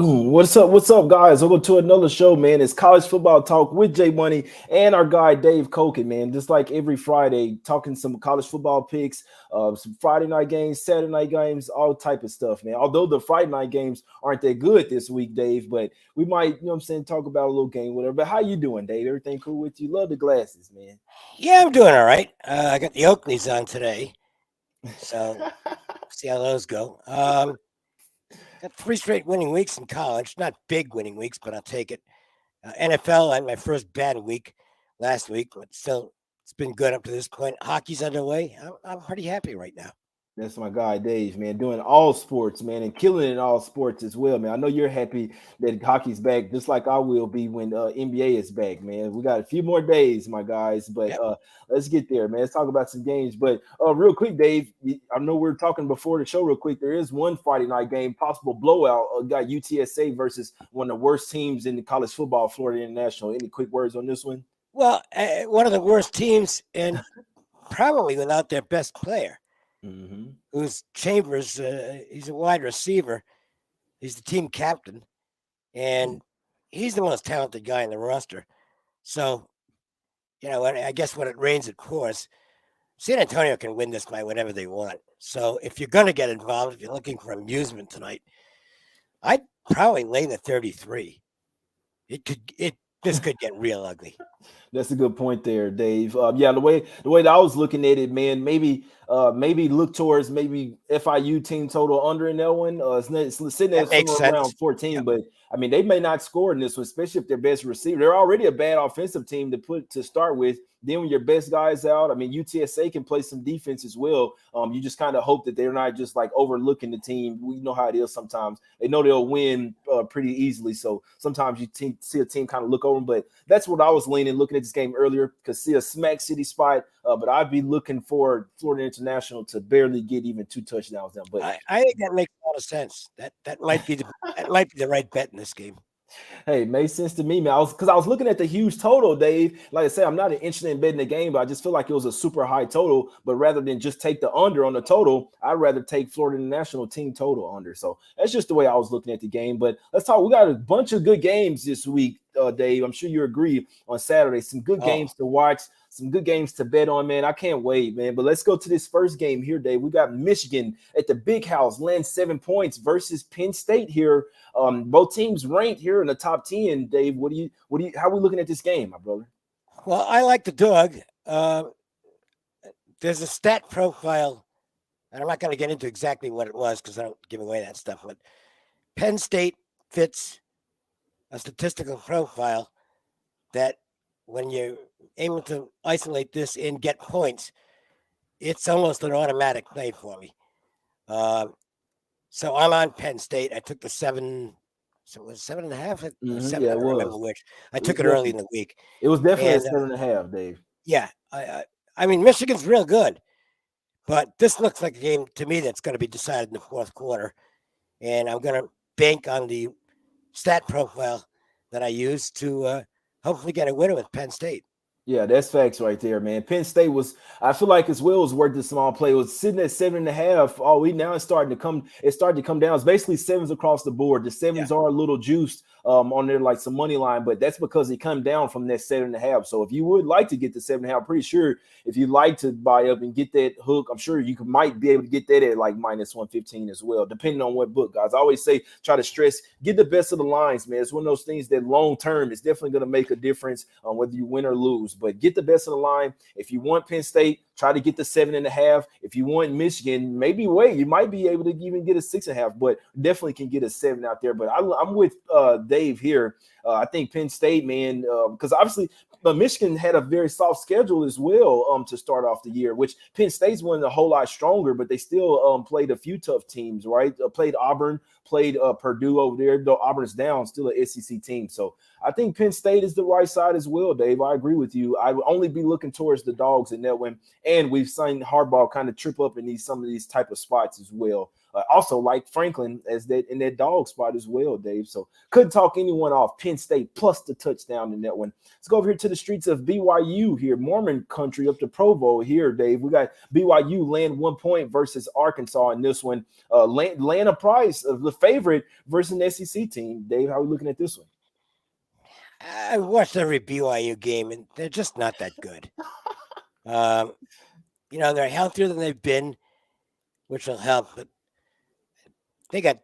Boom. What's up, guys? Welcome to another show, man. It's College Football Talk with Jay Money and our guy Dave Cokin, man. Just like every Friday, talking some college football picks, some Friday night games, Saturday night games, all type of stuff, man. Although the Friday night games aren't that good this week, Dave, but we might, you know what I'm saying, talk about a little game, whatever. But how you doing, Dave? Everything cool with you? Love the glasses, man. Yeah, I'm doing all right. I got the Oakleys on today, so see how those go. Got 3 straight winning weeks in college. Not big winning weeks, but I'll take it. NFL, I had my first bad week last week, but still, it's been good up to this point. Hockey's underway. I'm pretty happy right now. That's my guy, Dave, man, doing all sports, man, and killing it in all sports as well, man. I know you're happy that hockey's back, just like I will be when NBA is back, man. We got a few more days, my guys, but Yep. let's get there, man. Let's talk about some games. But real quick, Dave, I know we are talking before the show real quick. There is one Friday night game, possible blowout. Got UTSA versus one of the worst teams in the college football, Florida International. Any quick words on this one? Well, one of the worst teams, and probably without their best player, Mm-hmm. who's Chambers. He's a wide receiver. He's the team captain, and he's the most talented guy in the roster. So, I guess when it rains, it pours. San Antonio can win this by whatever they want. So if you're going to get involved, if you're looking for amusement tonight, I'd probably lay the 33. This could get real ugly. That's a good point there, Dave. Yeah, the way that I was looking at it, man, maybe look towards maybe FIU team total under in that one. It's sitting That at makes somewhere around sense. 14, Yep. but I mean they may not score in this one, especially if their best receiver. They're already a bad offensive team to put to start with. Then when your best guys out, I mean UTSA can play some defense as well. You just kind of hope that they're not just like overlooking the team. We know how it is sometimes. They know they'll win pretty easily, so sometimes you see a team kind of look over them. But that's what I was looking at this game earlier, because see a smack city spot, but I'd be looking for Florida International to barely get even 2 touchdowns down. But I think that makes a lot of sense. That might be the right bet in this game. hey, it made sense to me, man. I was looking at the huge total, Dave. Like I said, I'm not interested in betting the game, but I just feel like it was a super high total. But rather than just take the under on the total, I'd rather take Florida International team total under. So that's just the way I was looking at the game. But let's talk. We got a bunch of good games this week, Dave. I'm sure you agree on Saturday. Some good games to watch, some good games to bet on, man. I can't wait, man. But let's go to this first game here, Dave. We got Michigan at the Big House, laying 7 points versus Penn State here. Both teams ranked here in the top 10. Dave, how are we looking at this game, my brother? Well, I like the dog. There's a stat profile, and I'm not going to get into exactly what it was because I don't give away that stuff. But Penn State fits a statistical profile that when you're able to isolate this and get points, it's almost an automatic play for me. So I'm on Penn State. I took the 7. So it was 7.5. Seven. Yeah, I it don't remember was. which. I took it early in the week. It was definitely a And 7.5, Dave. yeah, I mean Michigan's real good, but this looks like a game to me that's going to be decided in the fourth quarter, and I'm going to bank on the stat profile that I use to hopefully get a winner with Penn State. Yeah, that's facts right there, man. Penn State was, I feel like as well, was worth the small play. It was sitting at 7.5. Oh, it's starting to come down. It's basically sevens across the board. The sevens are a little juiced on there, like some money line, but that's because it come down from that 7.5. So if you would like to get the 7.5, I'm pretty sure if you'd like to buy up and get that hook, I'm sure you might be able to get that at like minus 115 as well, depending on what book, guys. I always say, try to stress, get the best of the lines, man. It's one of those things that long term is definitely going to make a difference on whether you win or lose. But get the best of the line. If you want Penn State, try to get the 7.5. If you want Michigan, maybe wait. You might be able to even get a 6.5, but definitely can get a 7 out there. But I'm with Dave here. I think Penn State, man, because obviously Michigan had a very soft schedule as well to start off the year, which Penn State's won a whole lot stronger, but they still played a few tough teams, right? Played Auburn, played Purdue over there, though Auburn's down, still an SEC team. So I think Penn State is the right side as well, Dave. I agree with you. I would only be looking towards the dogs in that one. and we've seen Harbaugh kind of trip up in some of these type of spots as well. Also, like Franklin as that in that dog spot as well, Dave. So couldn't talk anyone off. Penn State plus the touchdown in that one. Let's go over here to the streets of BYU here, Mormon country up to Provo here, Dave. We got BYU land 1 point versus Arkansas in this one. Land a price of the favorite versus an SEC team. Dave, how are we looking at this one? I watched every BYU game, and they're just not that good. They're healthier than they've been, which will help, but they got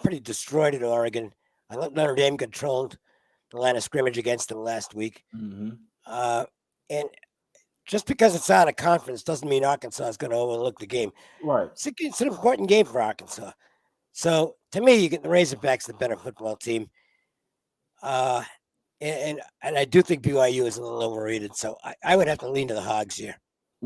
pretty destroyed at Oregon. I thought Notre Dame controlled the line of scrimmage against them last week. Mm-hmm. And just because it's out of conference doesn't mean Arkansas is going to overlook the game. Right. It's an important game for Arkansas. So, to me, you get the Razorbacks the better football team. And I do think BYU is a little overrated. So, I would have to lean to the Hogs here.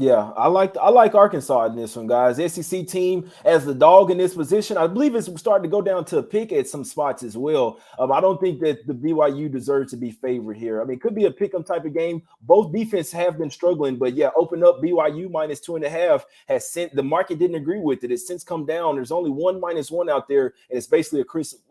Yeah, I like Arkansas in this one, guys. SEC team as the dog in this position. I believe it's starting to go down to a pick at some spots as well. I don't think that the BYU deserves to be favored here. I mean, it could be a pick 'em type of game. Both defense have been struggling, but yeah, open up BYU minus 2.5 has sent the market didn't agree with it. It's since come down. There's only one -1 out there, and it's basically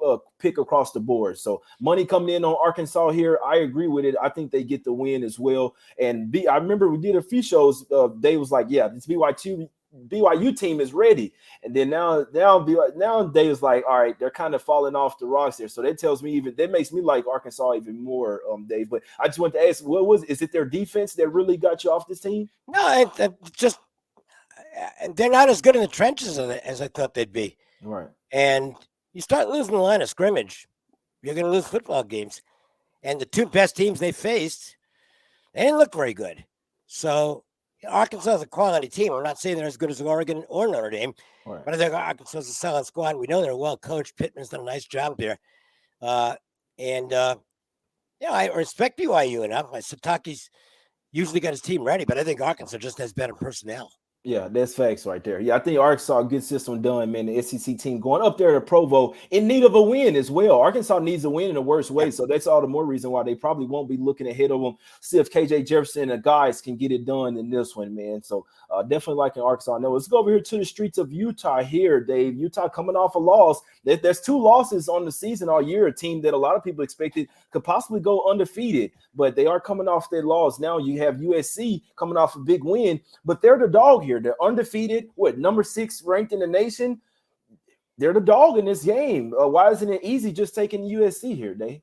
a pick across the board. So money coming in on Arkansas here. I agree with it. I think they get the win as well. And I remember we did a few shows. Dave was like, yeah, this BYU team is ready. And then now Dave was like, all right, they're kind of falling off the rocks there. So that makes me like Arkansas even more, Dave. But I just want to ask, is it their defense that really got you off this team? No, just they're not as good in the trenches as I thought they'd be. Right. And you start losing the line of scrimmage, you're going to lose football games. And the two best teams they faced, they didn't look very good. So Arkansas is a quality team. I'm not saying they're as good as Oregon or Notre Dame, right, but I think Arkansas is a solid squad. We know they're well coached. Pittman's done a nice job there. I respect BYU enough. Sataki's usually got his team ready, but I think Arkansas just has better personnel. Yeah, that's facts right there. Yeah, I think Arkansas gets this one done, man. The SEC team going up there to Provo in need of a win as well. Arkansas needs a win in the worst way, so that's all the more reason why they probably won't be looking ahead of them. See if KJ Jefferson and the guys can get it done in this one, man. So definitely liking Arkansas. Now let's go over here to the streets of Utah here, Dave. Utah coming off a loss. There's 2 losses on the season all year, a team that a lot of people expected could possibly go undefeated, but they are coming off their loss. Now you have USC coming off a big win, but they're the dog here. They're undefeated, number 6 ranked in the nation. They're the dog in this game. Why isn't it easy just taking USC here, Dave?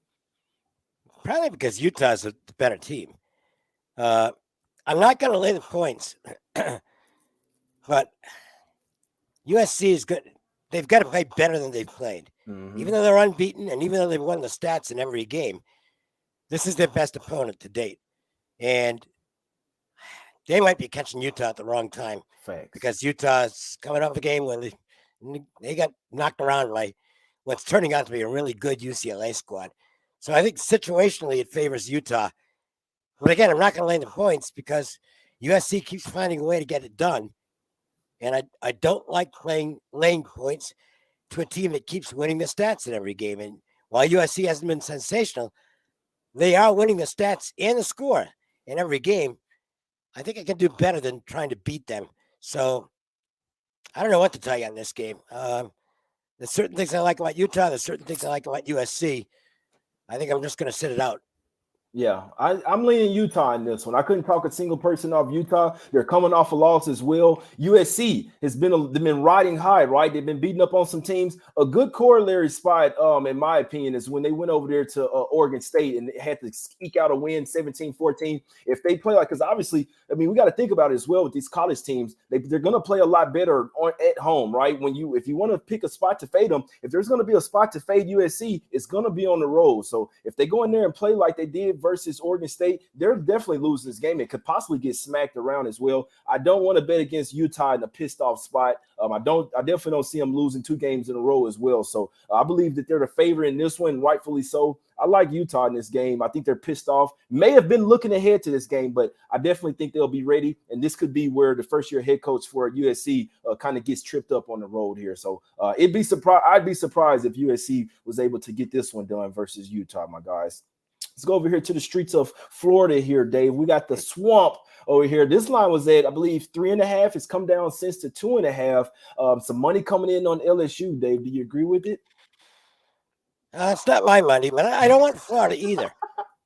Probably because Utah's the better team. I'm not going to lay the points, but USC is good. They've got to play better than they've played. Mm-hmm. Even though they're unbeaten and even though they've won the stats in every game, this is their best opponent to date. And they might be catching Utah at the wrong time. Facts. Because Utah's coming off a game where they got knocked around by what's turning out to be a really good UCLA squad. So I think situationally it favors Utah. But again, I'm not going to lay the points because USC keeps finding a way to get it done. And I don't like laying points to a team that keeps winning the stats in every game. And while USC hasn't been sensational, they are winning the stats and the score in every game. I think I can do better than trying to beat them. So I don't know what to tell you on this game. There's certain things I like about Utah. There's certain things I like about USC. I think I'm just going to sit it out. Yeah, I'm leaning Utah in this one. I couldn't talk a single person off Utah. They're coming off a loss as well. USC has been riding high, right? They've been beating up on some teams. A good corollary spot, in my opinion, is when they went over there to Oregon State and had to eke out a win 17-14. If they play because obviously, we got to think about it as well with these college teams. They're going to play a lot better at home, right? If you want to pick a spot to fade them, if there's going to be a spot to fade USC, it's going to be on the road. So if they go in there and play like they did versus Oregon State, they're definitely losing this game. It could possibly get smacked around as well. I don't want to bet against Utah in a pissed off spot. I definitely don't see them losing 2 games in a row as well. So I believe that they're the favorite in this one, rightfully so. I like Utah in this game. I think they're pissed off. May have been looking ahead to this game, but I definitely think they'll be ready. And this could be where the first-year head coach for USC kind of gets tripped up on the road here. So I'd be surprised if USC was able to get this one done versus Utah, my guys. Let's go over here to the streets of Florida here, Dave. We got the swamp over here. This line was at, I believe, 3.5. It's come down since to 2.5. Some money coming in on LSU, Dave. Do you agree with it? It's not my money, but I don't want Florida either.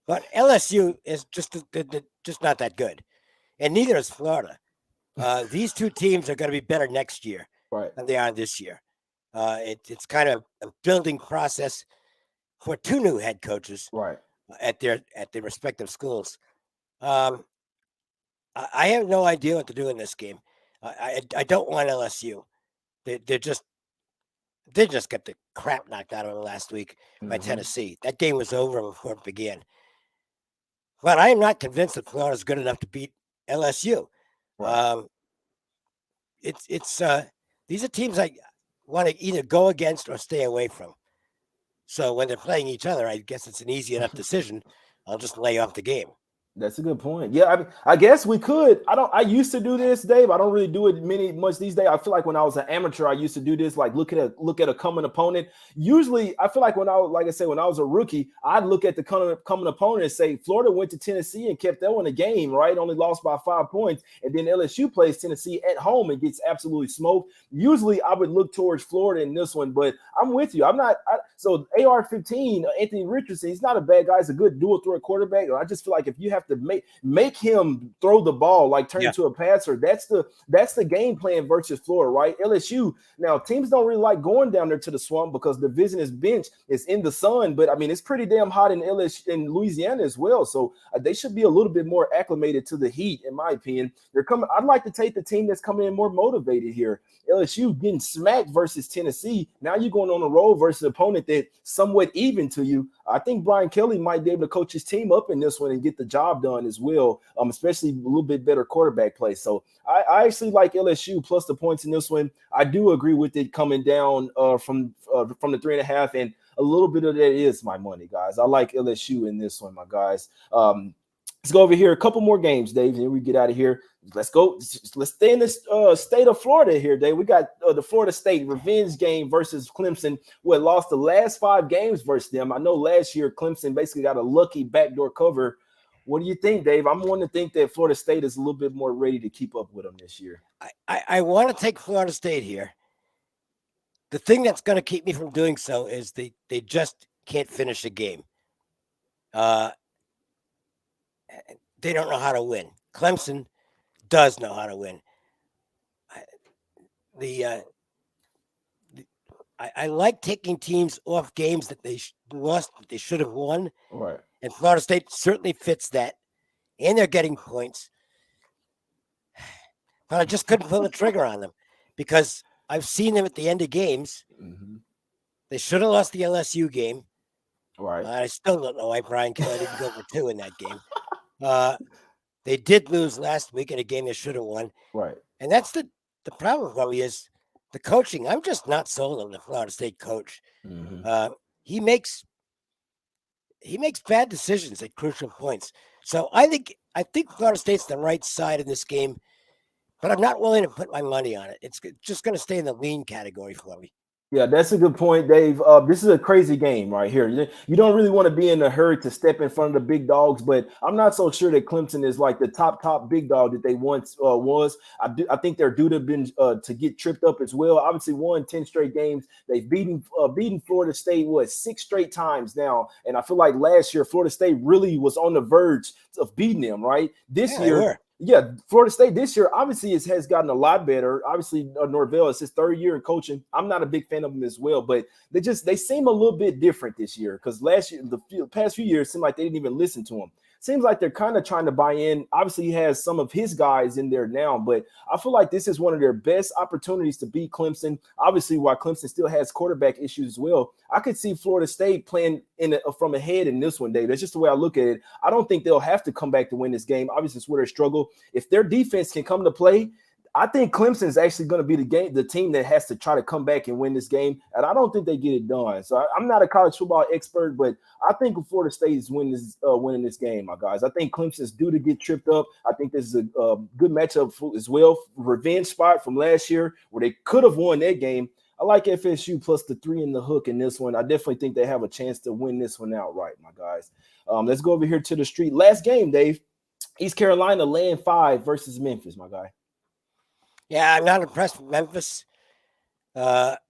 But LSU is just not that good, and neither is Florida. These two teams are going to be better next year than they are this year. It's kind of a building process for two new head coaches at their respective schools. I have no idea what to do in this game. I don't want LSU. They just got the crap knocked out of them last week by Tennessee. That game was over before it began. But I am not convinced that Florida is good enough to beat LSU. These are teams I want to either go against or stay away from. So when they're playing each other, I guess it's an easy enough decision. I'll just lay off the game. That's a good point. Yeah, I guess we could. I used to do this, Dave. I don't really do it much these days. I feel like when I was an amateur, I used to do this, like look at a coming opponent. Usually, I feel like when I was a rookie, I'd look at the coming opponent and say, Florida went to Tennessee and kept that one a game, right? Only lost by 5 points. And then LSU plays Tennessee at home and gets absolutely smoked. Usually, I would look towards Florida in this one, but I'm with you. So AR-15, Anthony Richardson, he's not a bad guy. He's a good dual threat quarterback. I just feel like if you have to make him throw the ball, like turn into a passer, that's the game plan versus Florida, right? LSU, now teams don't really like going down there to the swamp because the business bench is in the sun, but I mean it's pretty damn hot in Louisiana as well, so they should be a little bit more acclimated to the heat, in my opinion. I'd like to take the team that's coming in more motivated here. LSU getting smacked versus Tennessee. Now you're going on the road versus an opponent that somewhat even to you. I think Brian Kelly might be able to coach his team up in this one and get the job done as well, especially a little bit better quarterback play. So I actually like LSU plus the points in this one. I do agree with it coming down from the 3.5, and a little bit of that is my money, guys. I like LSU in this one, my guys. Let's go over here. A couple more games, Dave, and then we get out of here. Let's go. Let's stay in this state of Florida here, Dave. We got the Florida State revenge game versus Clemson, who had lost the last 5 games versus them. I know last year Clemson basically got a lucky backdoor cover. What do you think, Dave? I'm wanting to think that Florida State is a little bit more ready to keep up with them this year. I want to take Florida State here. The thing that's going to keep me from doing so is they just can't finish a game. They don't know how to win. Clemson does know how to win. I like taking teams off games that they lost, that they should have won. Right. And Florida State certainly fits that. And they're getting points. But I just couldn't pull the trigger on them because I've seen them at the end of games. Mm-hmm. They should have lost the LSU game. Right. I still don't know why Brian Kelly didn't go for 2 in that game. They did lose last week in a game they should have won. Right. And that's the problem for me is the coaching. I'm just not sold on the Florida State coach. Mm-hmm. He makes bad decisions at crucial points. So I think Florida State's the right side in this game, but I'm not willing to put my money on it. It's just going to stay in the lean category for me. Yeah, that's a good point, Dave. This is a crazy game right here. You don't really want to be in a hurry to step in front of the big dogs, but I'm not so sure that Clemson is like the top big dog that they once was. I think they're due to get tripped up as well. Obviously, won 10 straight games. They've beaten Florida State 6 straight times now, and I feel like last year Florida State really was on the verge of beating them. Right this year. Yeah, Florida State this year obviously has gotten a lot better. Obviously, Norvell is his 3rd year in coaching. I'm not a big fan of him as well, but they seem a little bit different this year because last year, the past few years, seemed like they didn't even listen to him. Seems like they're kind of trying to buy in. Obviously, he has some of his guys in there now, but I feel like this is one of their best opportunities to beat Clemson. Obviously, while Clemson still has quarterback issues as well, I could see Florida State playing from ahead in this one, Dave. That's just the way I look at it. I don't think they'll have to come back to win this game. Obviously, it's where they struggle. If their defense can come to play, I think Clemson is actually going to be the team that has to try to come back and win this game, and I don't think they get it done. So I'm not a college football expert, but I think Florida State is winning this game, my guys. I think Clemson's due to get tripped up. I think this is a good matchup as well. Revenge spot from last year where they could have won that game. I like FSU plus the 3 in the hook in this one. I definitely think they have a chance to win this one outright, my guys. Let's go over here to the street. Last game, Dave. East Carolina laying 5 versus Memphis, my guy. Yeah, I'm not impressed with Memphis. Not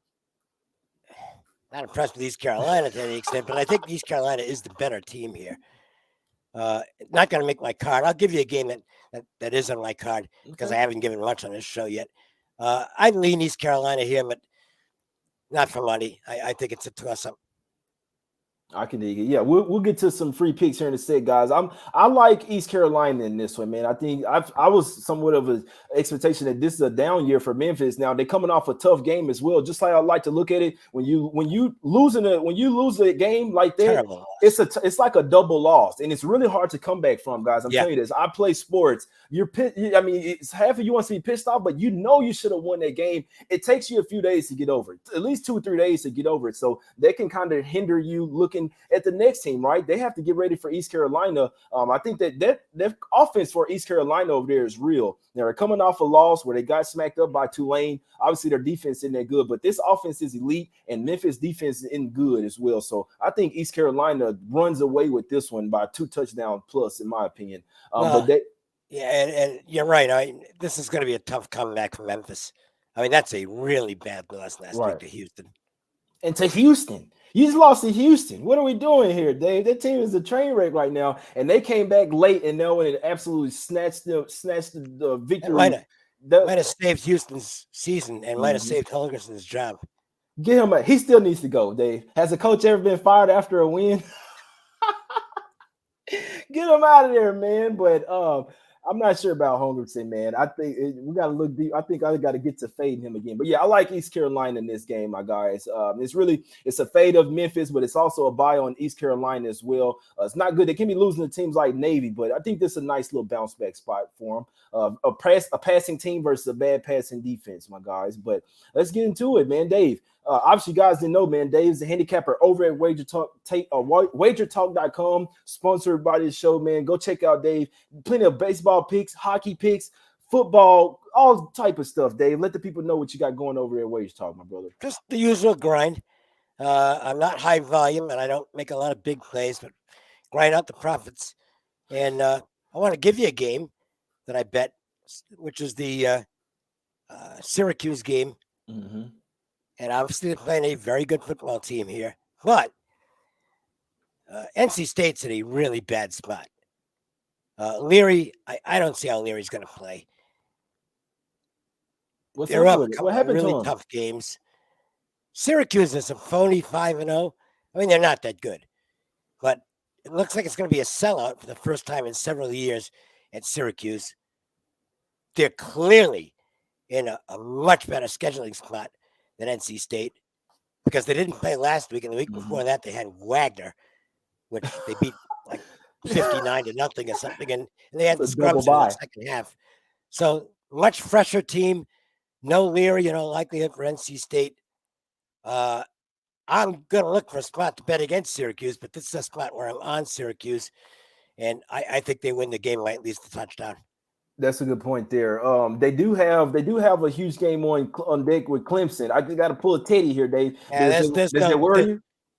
impressed with East Carolina to any extent, but I think East Carolina is the better team here. Not going to make my card. I'll give you a game that is on my card because I haven't given much on this show yet. I lean East Carolina here, but not for money. I think it's a toss-up. I can dig it. Yeah, we'll get to some free picks here in a sec, guys. I like East Carolina in this one, man. I think I was somewhat of an expectation that this is a down year for Memphis. Now they're coming off a tough game as well. Just like I like to look at it when you lose a game like that, it's like a double loss, and it's really hard to come back from, guys. I'm telling you this. I play sports. I mean, it's half of you wants to be pissed off, but you should have won that game. It takes you a few days to get over it, at least 2 or 3 days to get over it. So they can kind of hinder you looking at the next team, right? They have to get ready for East Carolina. I think that offense for East Carolina over there is real. They're coming off a loss where they got smacked up by Tulane. Obviously, their defense isn't that good, but this offense is elite, and Memphis defense isn't good as well. So I think East Carolina runs away with this one by 2 touchdowns plus, in my opinion. And you're right. This is going to be a tough comeback for Memphis. I mean, that's a really bad loss last week to Houston. And to Houston. You just lost to Houston. What are we doing here, Dave? That team is a train wreck right now, and they came back late and now it absolutely snatched the victory. Might have saved Houston's season and might have saved Holgerson's job. Get him out. He still needs to go, Dave. Has a coach ever been fired after a win? Get him out of there, man. But I'm not sure about Holgerson, man. I think we got to look deep. I think I got to get to fading him again. But yeah, I like East Carolina in this game, my guys. It's a fade of Memphis, but it's also a buy on East Carolina as well. It's not good. They can be losing to teams like Navy, but I think this is a nice little bounce back spot for them. A passing team versus a bad passing defense, my guys. But let's get into it, man. Dave. Obviously, you guys didn't know, man. Dave's the handicapper over at WagerTalk.com, sponsored by this show, man. Go check out Dave. Plenty of baseball picks, hockey picks, football, all type of stuff, Dave. Let the people know what you got going over at Wager Talk, my brother. Just the usual grind. I'm not high volume, and I don't make a lot of big plays, but grind out the profits. And I want to give you a game that I bet, which is the Syracuse game. Mm-hmm. And obviously, they're playing a very good football team here. But NC State's in a really bad spot. Leary, I don't see how Leary's going to play. They're up a couple of really tough games. Syracuse is a phony 5-0. I mean, they're not that good. But it looks like it's going to be a sellout for the first time in several years at Syracuse. They're clearly in a much better scheduling spot than NC State, because they didn't play last week, and the week before that they had Wagner, which they beat like 59-0 or something, and they had the scrubs in the second half. So much fresher team, no Leary, likelihood for NC State. I'm going to look for a spot to bet against Syracuse, but this is a spot where I'm on Syracuse, and I think they win the game by at least a touchdown. That's a good point there. They do have a huge game on deck with Clemson. I just got to pull a Teddy here, Dave. Yeah,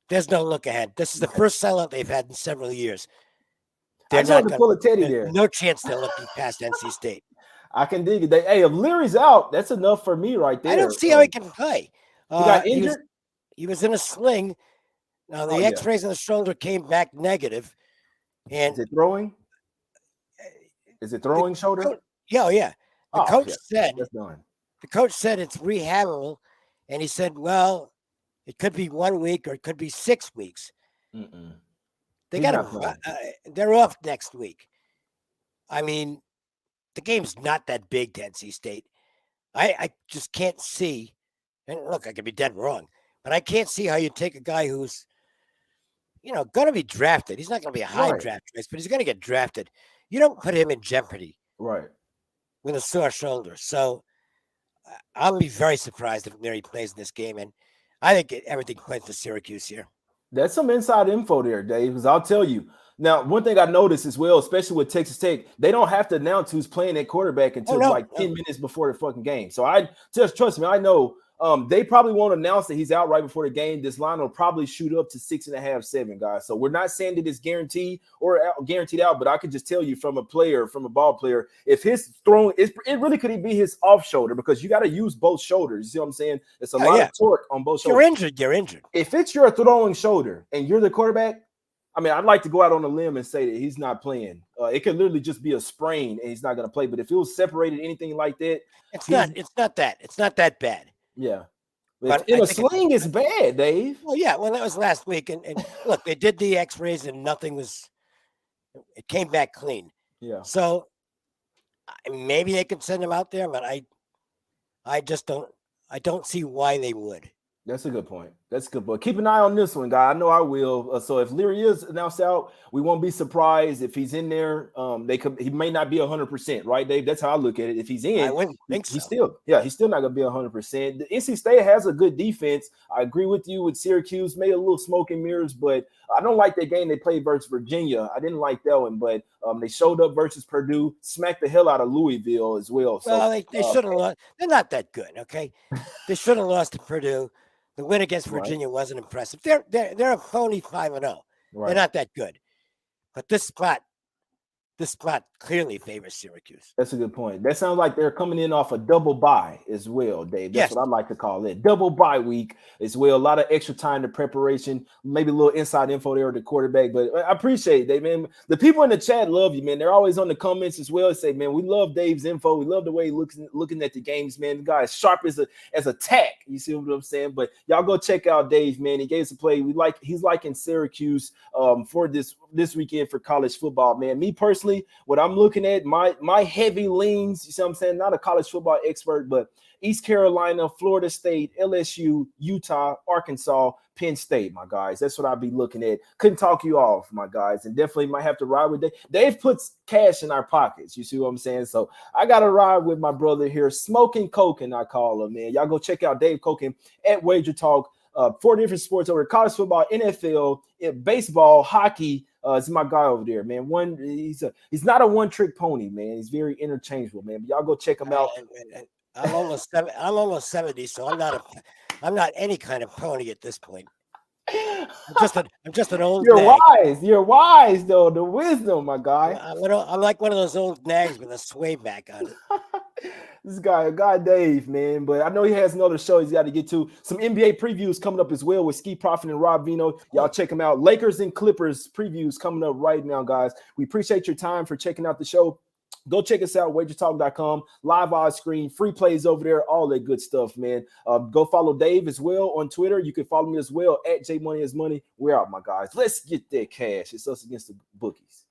there's no look ahead. This is the first sellout they've had in several years. They're not going to pull a Teddy there. No chance they're looking past NC State. I can dig it. If Leary's out, that's enough for me right there. I don't see how he can play. He got injured? He was in a sling. Now, the x-rays on the shoulder came back negative. And is it throwing? Is it throwing shoulder? Yeah. The coach said that's done. The coach said it's rehabbable, and he said, well, it could be 1 week or it could be 6 weeks. They they're off next week. I mean, the game's not that big to NC State. I just can't see, and look, I could be dead wrong, but I can't see how you take a guy who's, going to be drafted. He's not going to be a high draft choice, but he's going to get drafted. You don't put him in jeopardy, with a sore shoulder. So I'll be very surprised if Leary plays in this game, and I think everything points to Syracuse here. That's some inside info there, Dave, because I'll tell you. Now, one thing I noticed as well, especially with Texas Tech, they don't have to announce who's playing at quarterback until 10 minutes before the fucking game. So I just trust me, I know They probably won't announce that he's out right before the game. This line will probably shoot up to 6.5, 7, guys. So we're not saying that it's guaranteed or guaranteed out, but I could just tell you from a ball player, if his throwing, it really could be his off shoulder, because you got to use both shoulders. You see what I'm saying? It's a lot of torque on both shoulders. You're injured. If it's your throwing shoulder and you're the quarterback, I mean, I'd like to go out on a limb and say that he's not playing. It could literally just be a sprain and he's not going to play. But if it was separated, anything like that, it's not that bad. Yeah. But in a sling, it's bad, Dave. Well, yeah. Well, that was last week. And look, they did the x-rays and it came back clean. Yeah. So maybe they could send him out there, but I don't see why they would. That's a good point. That's a good point. Keep an eye on this one, guy. I know I will. So if Leary is announced out, we won't be surprised if he's in there. He may not be 100%, right, Dave? That's how I look at it. If he's in, I wouldn't think so. He's still not gonna be 100%. The NC State has a good defense. I agree with you with Syracuse, made a little smoke and mirrors, but I don't like that game they played versus Virginia. I didn't like that one, but they showed up versus Purdue, smacked the hell out of Louisville as well. So, well, they should have lost. They're not that good, okay? They should have lost to Purdue. The win against Virginia wasn't impressive. They're a phony 5-0. Right. They're not that good. But this spot clearly favors Syracuse. That's a good point. That sounds like they're coming in off a double bye as well, Dave. That's what I like to call it. Double bye week as well. A lot of extra time to preparation, maybe a little inside info there with the quarterback. But I appreciate it, Dave, man. The people in the chat love you, man. They're always on the comments as well. Say, man, we love Dave's info. We love the way he looking at the games, man. The guy is sharp as a tack. You see what I'm saying? But y'all go check out Dave, man. He gave us a play. He's liking Syracuse for this weekend for college football, man. Me personally, what I'm looking at, my heavy leans, you see what I'm saying? Not a college football expert, but East Carolina, Florida State, LSU, Utah, Arkansas, Penn State, my guys. That's what I'll be looking at. Couldn't talk you off, my guys, and definitely might have to ride with Dave. Dave puts cash in our pockets. You see what I'm saying? So I got to ride with my brother here, Smoking Cokin, I call him, man. Y'all go check out Dave Cokin at Wager Talk. 4 different sports over college football, NFL, baseball, hockey. It's my guy over there, man. He's not a one-trick pony, man. He's very interchangeable, man. But y'all go check him out. I'm almost 70, so I'm not any kind of pony at this point. I'm just an old. You're wise though. The wisdom, my guy. I'm like one of those old nags with a sway back on it. This guy Dave, man. But I know he has another show he's got to get to. Some NBA previews coming up as well with Ski Profit and Rob Vino. Y'all check him out. Lakers and Clippers previews coming up right now, guys. We appreciate your time for checking out the show. Go check us out, wagertalk.com, live on screen, free plays over there, all that good stuff, man. Go follow Dave as well on Twitter. You can follow me as well at JMoneyIsMoney. We're out, my guys. Let's get that cash. It's us against the bookies.